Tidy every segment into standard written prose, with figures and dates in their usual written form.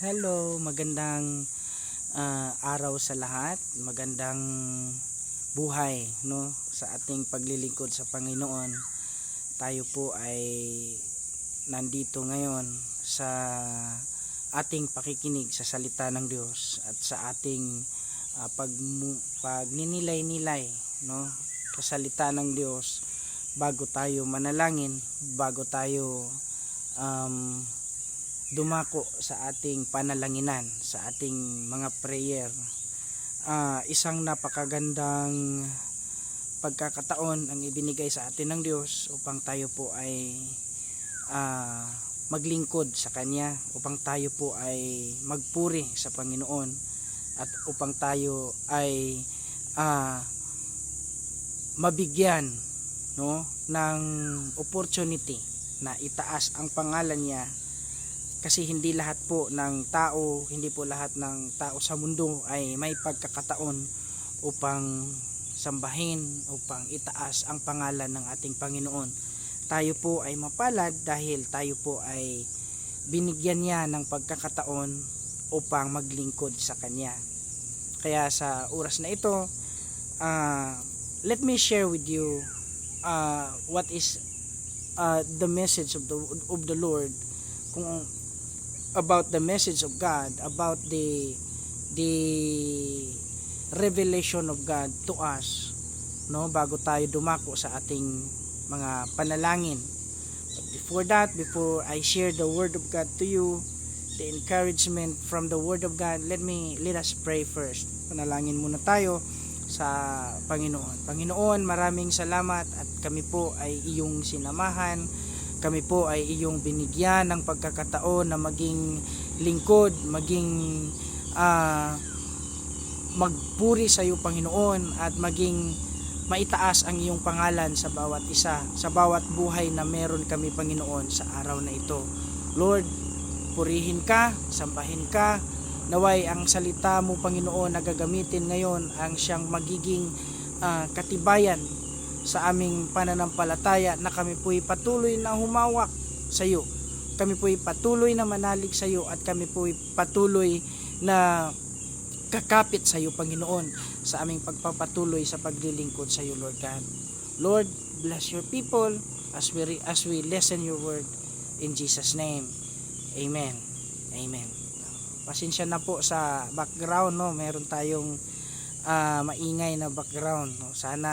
Hello, magandang araw sa lahat. Magandang buhay, no, sa ating paglilingkod sa Panginoon. Tayo po ay nandito ngayon sa ating pakikinig sa salita ng Diyos at sa ating pagninilay-nilay, no, sa salita ng Diyos bago tayo manalangin, bago tayo dumako sa ating panalanginan, sa ating mga prayer. Isang napakagandang pagkakataon ang ibinigay sa atin ng Diyos upang tayo po ay maglingkod sa Kanya, upang tayo po ay magpuri sa Panginoon, at upang tayo ay mabigyan, no, ng opportunity na itaas ang pangalan niya. Kasi hindi lahat po ng tao, hindi po lahat ng tao sa mundo ay may pagkakataon upang sambahin, upang itaas ang pangalan ng ating Panginoon. Tayo po ay mapalad dahil tayo po ay binigyan niya ng pagkakataon upang maglingkod sa Kanya. Kaya sa oras na ito, let me share with you what is the message of the Lord, kung about the message of God, about the revelation of God to us, no, bago tayo dumako sa ating mga panalangin. But before that, before I share the word of God to you, the encouragement from the word of God, let us pray first. Panalangin muna tayo sa Panginoon. Panginoon, maraming salamat at kami po ay iyong sinamahan. Kami po ay iyong binigyan ng pagkakataon na maging lingkod, maging magpuri sa iyo, Panginoon, at maging maitaas ang iyong pangalan sa bawat isa, sa bawat buhay na meron kami, Panginoon, sa araw na ito. Lord, purihin ka, sambahin ka, naway ang salita mo, Panginoon, na gagamitin ngayon ang siyang magiging katibayan sa aming pananampalataya, na kami po'y patuloy na humawak sa iyo. Kami po'y patuloy na manalig sa iyo, at kami po'y patuloy na kakapit sa iyo, Panginoon, sa aming pagpapatuloy sa paglilingkod sa iyo, Lord God. Lord, bless your people as we listen your word in Jesus' name. Amen. Amen. Pasensya na po sa background, no. Meron tayong maingay na background, no? Sana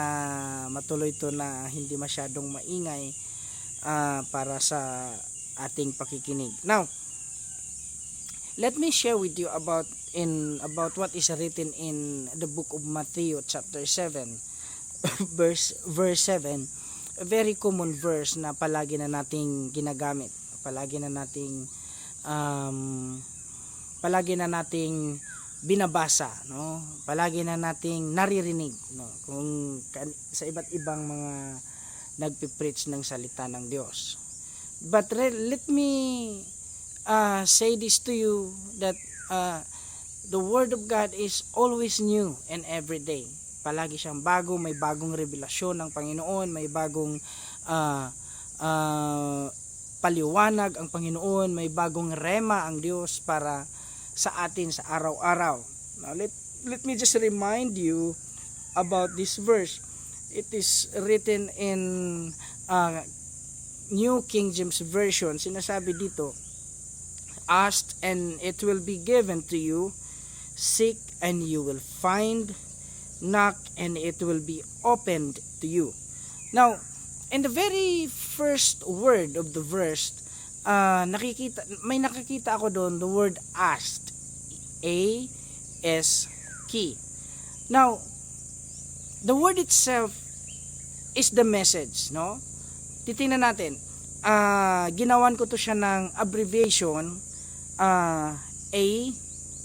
matuloy to na hindi masyadong maingay para sa ating pakikinig. Now, let me share with you about what is written in the book of Matthew chapter 7 verse 7, a very common verse na palagi na nating ginagamit, palagi na nating binabasa, no, palagi na nating naririnig, no, kung sa iba't ibang mga nagpipreach ng salita ng Diyos. But let me say this to you, that the word of God is always new and every day. Palagi siyang bago, may bagong revelasyon ng Panginoon, may bagong paliwanag ang Panginoon, may bagong rema ang Diyos para sa atin sa araw-araw. Now let me just remind you about this verse. It is written in New King James Version. Sinasabi dito, ask and it will be given to you, seek and you will find, knock and it will be opened to you. Now, in the very first word of the verse, nakikita ako doon the word asked. A-S-K. Now, the word itself is the message, no? Titingnan natin. Ginawan ko to siya ng abbreviation. A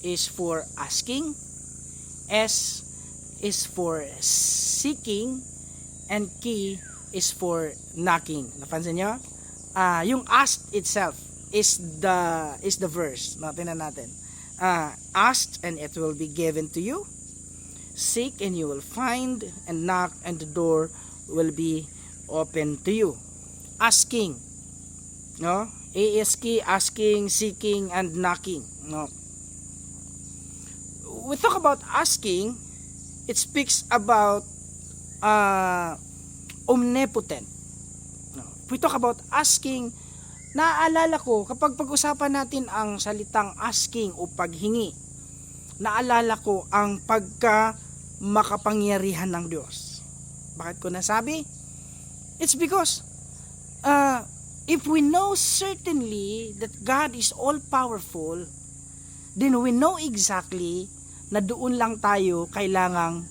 is for asking, S is for seeking, and K is for knocking. Napansin nyo? Yung asked itself is the verse. Tingnan natin. Asked and it will be given to you. Seek and you will find, and knock and the door will be open to you. Asking, no? asking, seeking, and knocking. No? We talk about asking, it speaks about omnipotent. No? We talk about asking, naaalala ko, kapag pag-usapan natin ang salitang asking o paghingi, naalala ko ang makapangyarihan ng Diyos. Bakit ko nasabi? It's because if we know certainly that God is all-powerful, then we know exactly na doon lang tayo kailangang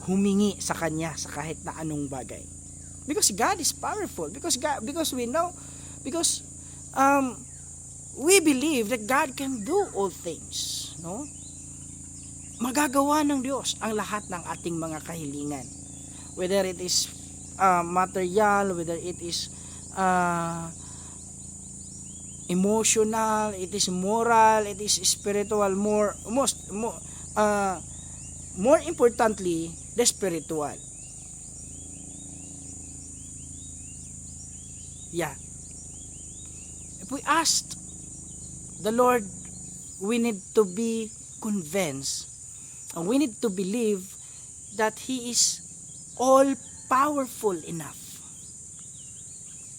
humingi sa Kanya sa kahit na anong bagay. Because God is powerful. Because we know, because we believe that God can do all things. No? Magagawa ng Diyos ang lahat ng ating mga kahilingan. Whether it is material, whether it is emotional, it is moral, it is spiritual, more importantly, the spiritual. Yeah. If we asked the Lord, we need to be convinced, and we need to believe that He is all-powerful enough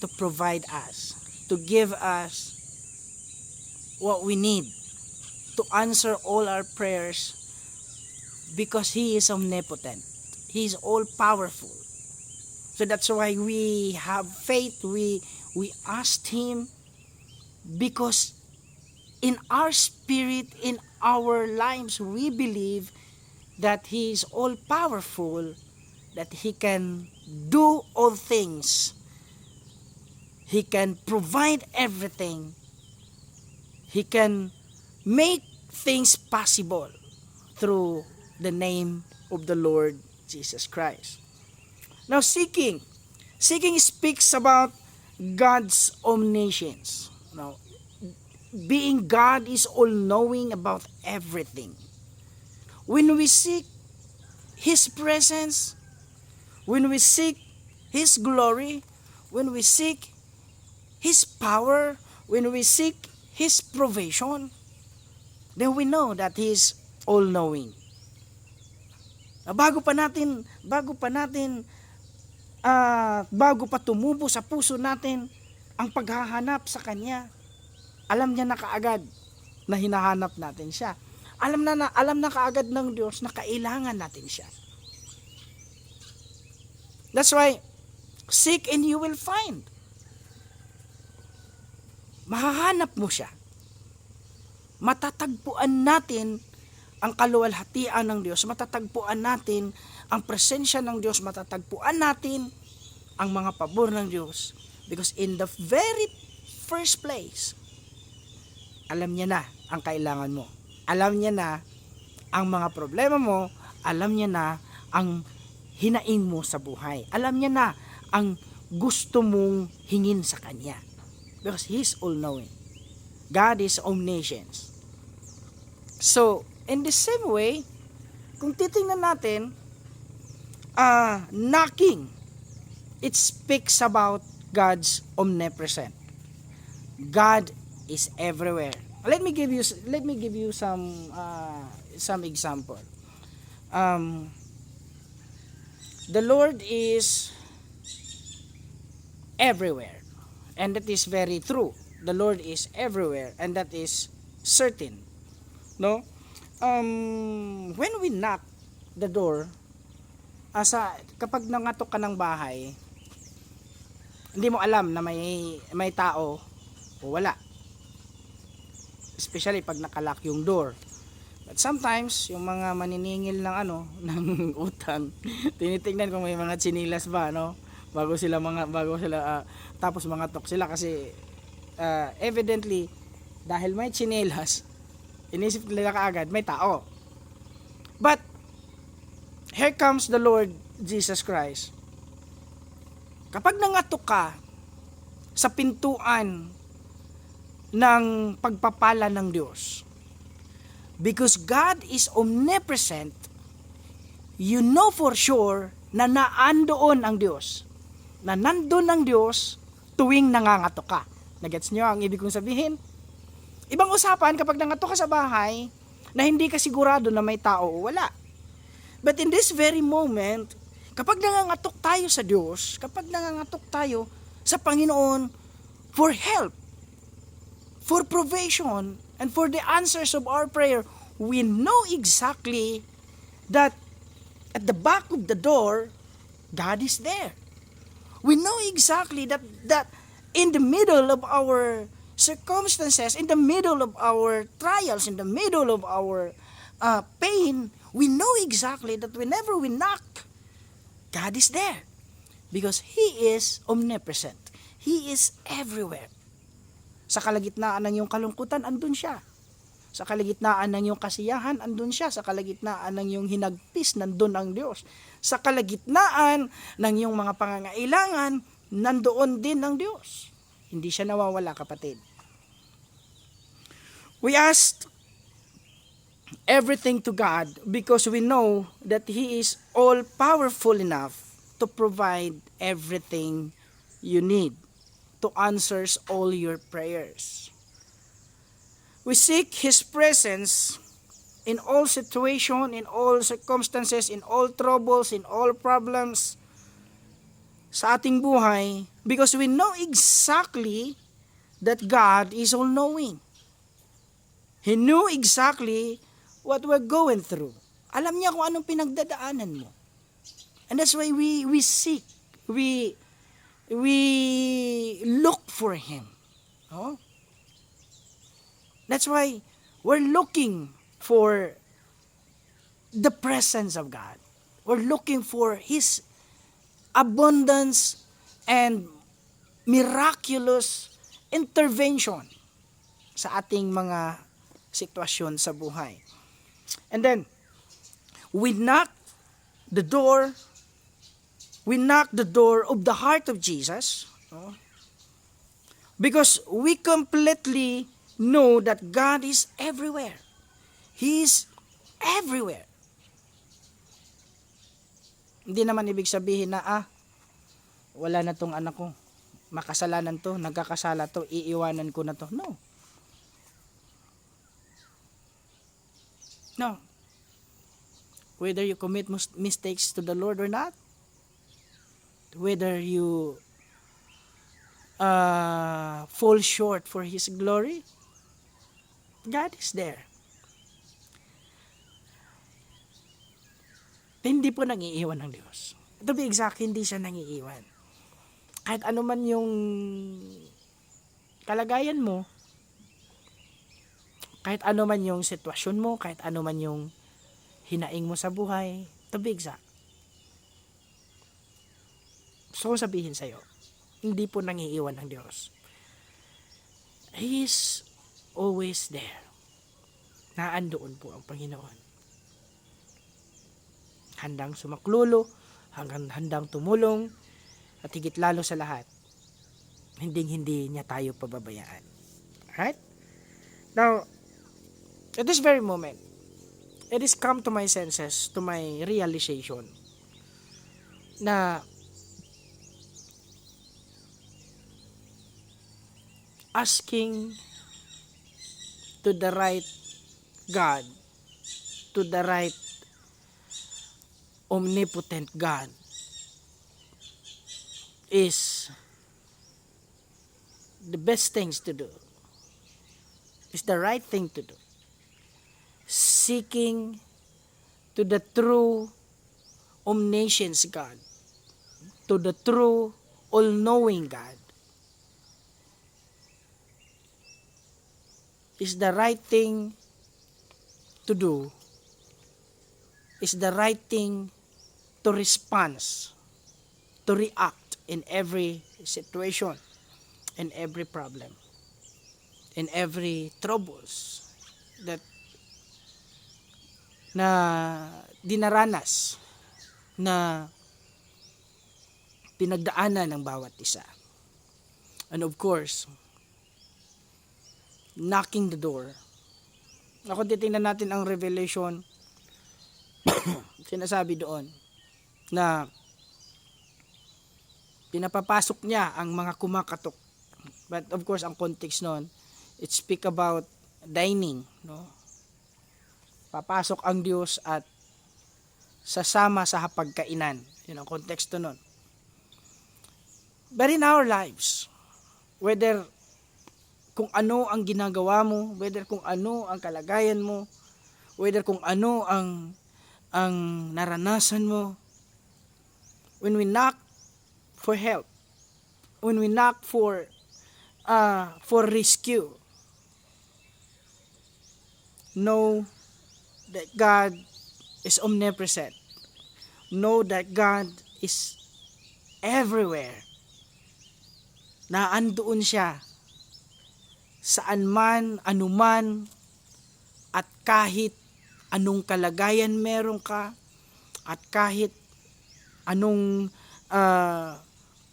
to provide us, to give us what we need, to answer all our prayers, because He is omnipotent. He is all-powerful. So that's why we have faith, we asked Him, because in our spirit, in our lives, we believe that He is all-powerful, that He can do all things. He can provide everything. He can make things possible through the name of the Lord Jesus Christ. Now, seeking speaks about God's omniscience. Now, being God is all-knowing about everything. When we seek His presence, when we seek His glory, when we seek His power, when we seek His provision, then we know that He is all-knowing. Bago pa tumubo sa puso natin ang paghahanap sa Kanya, alam niya na kaagad na hinahanap natin siya. Alam na kaagad ng Diyos na kailangan natin siya. That's why, seek and you will find. Mahahanap mo siya. Matatagpuan natin ang kaluwalhatian ng Diyos. Matatagpuan natin ang presensya ng Diyos. Matatagpuan natin ang mga pabor ng Diyos. Because in the very first place, alam niya na ang kailangan mo. Alam niya na ang mga problema mo. Alam niya na ang hinaing mo sa buhay. Alam niya na ang gusto mong hingin sa Kanya. Because He is all-knowing. God is omniscient. So, in the same way, kung titingnan natin, knocking, it speaks about God's omnipresent. God is everywhere. Let me give you some example. The Lord is everywhere, and that is very true. The Lord is everywhere, and that is certain. No? When we knock the door, kapag nangatok ka ng bahay, hindi mo alam na may tao o wala. Especially pag nakalock yung door. But sometimes, yung mga maniningil ng utang, tinitingnan kung may mga tsinilas ba, no? Bago sila tapos mga tok sila kasi evidently dahil may tsinelas, inisip nila kaagad may tao. But here comes the Lord Jesus Christ. Kapag nangatok ka sa pintuan ng pagpapala ng Diyos, because God is omnipresent, you know for sure na naandoon ang Diyos. Na nandun ang Diyos tuwing nangangatok ka. Nagets nyo ang ibig kong sabihin? Ibang usapan kapag nangatok ka sa bahay na hindi ka sigurado na may tao o wala. But in this very moment, kapag nangangatok tayo sa Diyos, kapag nangangatok tayo sa Panginoon for help, for provision, and for the answers of our prayer, we know exactly that at the back of the door, God is there. We know exactly that in the middle of our circumstances, in the middle of our trials, in the middle of our pain, we know exactly that whenever we knock, God is there. Because He is omnipresent. He is everywhere. Sa kalagitnaan ng iyong kalungkutan, andun siya. Sa kalagitnaan ng iyong kasiyahan, andun siya. Sa kalagitnaan ng iyong hinagpis, nandun ang Diyos. Sa kalagitnaan ng iyong mga pangangailangan, nandoon din ang Diyos. Hindi siya nawawala, kapatid. We asked everything to God because we know that He is all-powerful enough to provide everything you need, to answer all your prayers. We seek His presence in all situations, in all circumstances, in all troubles, in all problems sa ating buhay because we know exactly that God is all-knowing. He knew exactly what we're going through. Alam niya kung anong pinagdadaanan mo. And that's why we seek, we look for Him. Oh? That's why we're looking for the presence of God. We're looking for His abundance and miraculous intervention sa ating mga sitwasyon sa buhay. And then, we knock the door of the heart of Jesus, because we completely know that God is everywhere. He is everywhere. Hindi naman ibig sabihin na, wala na tong anak ko. Makasalanan to, nagkakasala to, iiwanan ko na to. No. No. Whether you commit mistakes to the Lord or not, whether you fall short for His glory, God is there. Hindi po nangiiwan ng Diyos. To be exact, hindi siya nangiiwan. Kahit ano man yung kalagayan mo, kahit ano man yung sitwasyon mo, kahit ano man yung hinaing mo sa buhay, to be exact. So sabihin sa'yo, hindi po nangiiwan ng Diyos. He is always there. Naandoon po ang Panginoon. Handang sumaklulo, handang tumulong, at higit lalo sa lahat, hindi niya tayo pababayaan. Alright? Now, at this very moment, it has come to my senses, to my realization, na asking to the right God, to the right omnipotent God, is the best things to do. Is the right thing to do. Seeking to the true omniscience God, to the true all-knowing God, is the right thing to do, is the right thing to respond, to react in every situation, in every problem, in every troubles that na dinaranas, na pinagdaanan ng bawat isa. And of course, knocking the door. Ako, titingnan natin ang Revelation. Sinasabi doon na pinapapasok niya ang mga kumakatok But of course, ang context nun, it speak about dining, no? Papasok ang Diyos at sasama sa hapagkainan. Yun ang konteksto nun. But in our lives, whether kung ano ang ginagawa mo, whether kung ano ang kalagayan mo, whether kung ano ang naranasan mo, when we knock for help, when we knock for rescue, know that God is omnipresent. Know that God is everywhere. Naandoon siya saan man, anuman, at kahit anong kalagayan meron ka, at kahit anong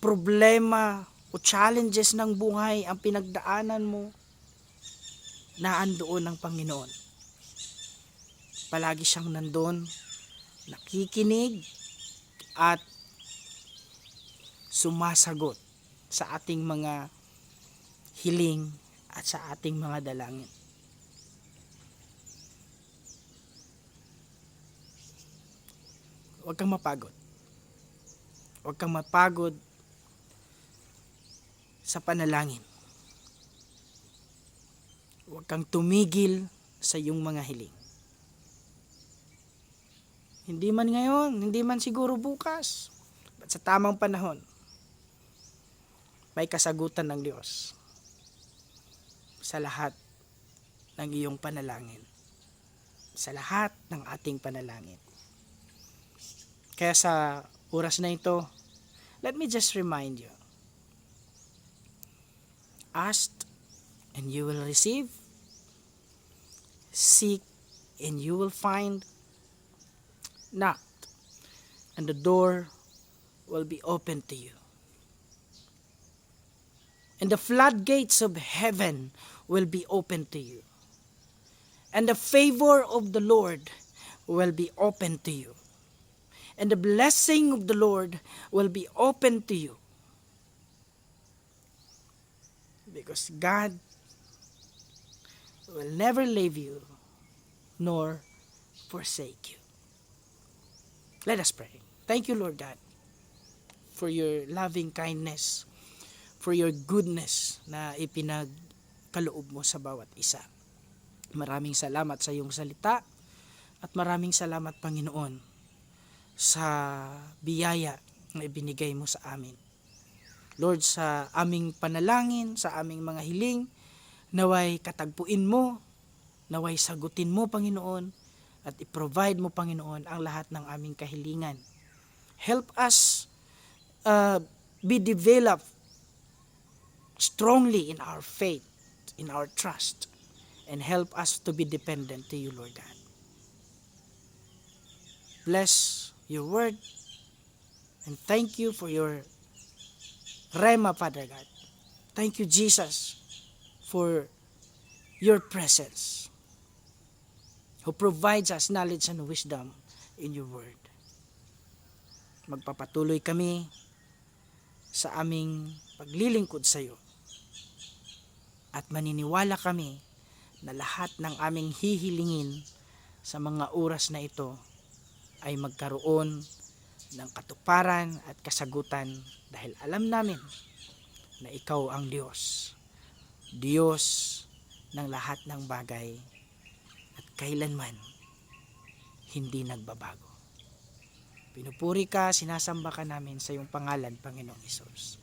problema o challenges ng buhay ang pinagdaanan mo, naandoon ang Panginoon. Palagi siyang nandun, nakikinig, at sumasagot sa ating mga hiling at sa ating mga dalangin. Huwag kang mapagod. Huwag kang mapagod sa panalangin. Huwag kang tumigil sa iyong mga hiling. Hindi man ngayon, hindi man siguro bukas, but sa tamang panahon, may kasagutan ng Diyos sa lahat ng iyong panalangin. Sa lahat ng ating panalangin. Kaya sa oras na ito, let me just remind you. Ask and you will receive. Seek and you will find. Knock and the door will be open to you. And the floodgates of heaven will be open to you. And the favor of the Lord will be open to you. And the blessing of the Lord will be open to you. Because God will never leave you nor forsake you. Let us pray. Thank you, Lord God, for your loving kindness, for your goodness na ipinagkaloob mo sa bawat isa. Maraming salamat sa iyong salita at maraming salamat, Panginoon, sa biyaya na ibinigay mo sa amin. Lord, sa aming panalangin, sa aming mga hiling, naway katagpuin mo, naway sagutin mo, Panginoon, at i-provide mo, Panginoon, ang lahat ng aming kahilingan. Help us be developed strongly in our faith, in our trust, and help us to be dependent to you, Lord God. Bless your word, and thank you for your Rema, Father God. Thank you, Jesus, for your presence, who provides us knowledge and wisdom in your word. Magpapatuloy kami sa aming paglilingkod sa iyo. At maniniwala kami na lahat ng aming hihilingin sa mga oras na ito ay magkaroon ng katuparan at kasagutan dahil alam namin na ikaw ang Diyos. Diyos ng lahat ng bagay at kailanman hindi nagbabago. Pinupuri ka, sinasamba ka namin sa iyong pangalan, Panginoong Hesus.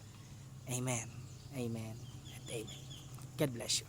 Amen, amen, and amen. God bless you.